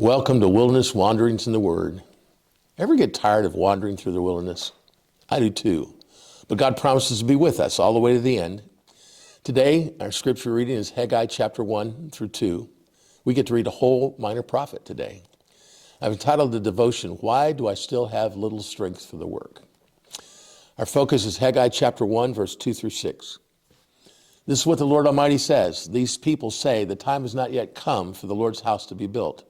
Welcome to Wilderness Wanderings in the Word. Ever get tired of wandering through the wilderness? I do too. But God promises to be with us all the way to the end. Today, our scripture reading is Haggai chapter 1 through 2. We get to read a whole minor prophet today. I've entitled the devotion, Why Do I Still Have Little Strength for the Work? Our focus is Haggai chapter 1, verse 2 through 6. This is what the Lord Almighty says. These people say, the time has not yet come for the Lord's house to be built.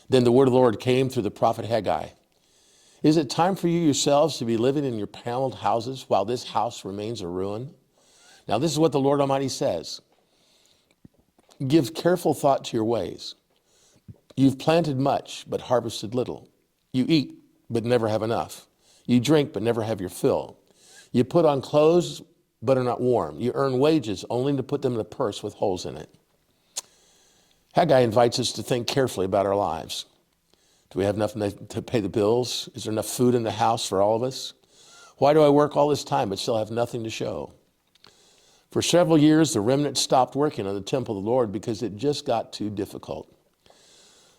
Then the word of the Lord came through the prophet Haggai. Is it time for you yourselves to be living in your paneled houses while this house remains a ruin? Now this is what the Lord Almighty says. Give careful thought to your ways. You've planted much, but harvested little. You eat, but never have enough. You drink, but never have your fill. You put on clothes, but are not warm. You earn wages only to put them in a purse with holes in it. Haggai invites us to think carefully about our lives. Do we have enough to pay the bills? Is there enough food in the house for all of us? Why do I work all this time but still have nothing to show? For several years, the remnant stopped working on the temple of the Lord because it just got too difficult.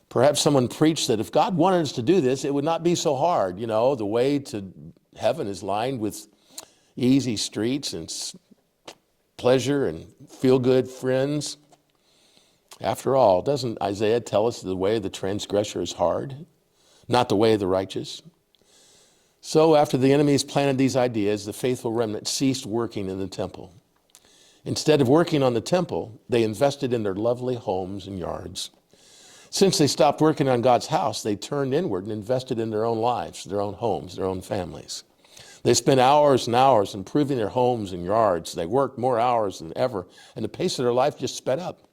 Perhaps someone preached that if God wanted us to do this, it would not be so hard. You know, the way to heaven is lined with easy streets and pleasure and feel-good friends. After all, doesn't Isaiah tell us the way of the transgressor is hard, not the way of the righteous? So after the enemies planted these ideas, the faithful remnant ceased working in the temple. Instead of working on the temple, they invested in their lovely homes and yards. Since they stopped working on God's house, they turned inward and invested in their own lives, their own homes, their own families. They spent hours and hours improving their homes and yards. They worked more hours than ever, and the pace of their life just sped up.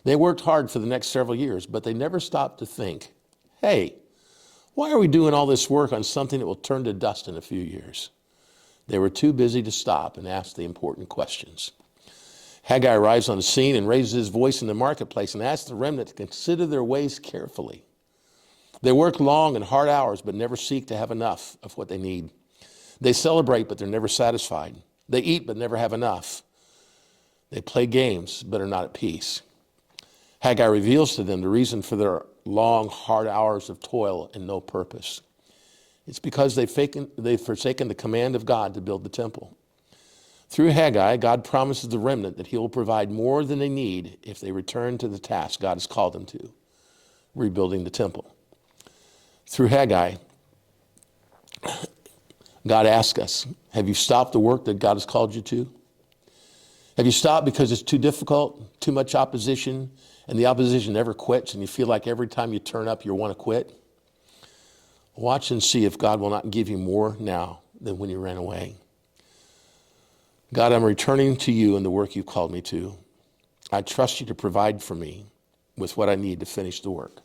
They worked hard for the next several years, but they never stopped to think, hey, why are we doing all this work on something that will turn to dust in a few years? They were too busy to stop and ask the important questions. Haggai arrives on the scene and raises his voice in the marketplace and asks the remnant to consider their ways carefully. They work long and hard hours, but never seek to have enough of what they need. They celebrate, but they're never satisfied. They eat, but never have enough. They play games, but are not at peace. Haggai reveals to them the reason for their long, hard hours of toil and no purpose. It's because they've forsaken the command of God to build the temple. Through Haggai, God promises the remnant that he will provide more than they need if they return to the task God has called them to, rebuilding the temple. Through Haggai, God asks us, have you stopped the work that God has called you to? Have you stopped because it's too difficult, too much opposition, and the opposition never quits, and you feel like every time you turn up, you want to quit? Watch and see if God will not give you more now than when you ran away. God, I'm returning to you in the work you've called me to. I trust you to provide for me with what I need to finish the work.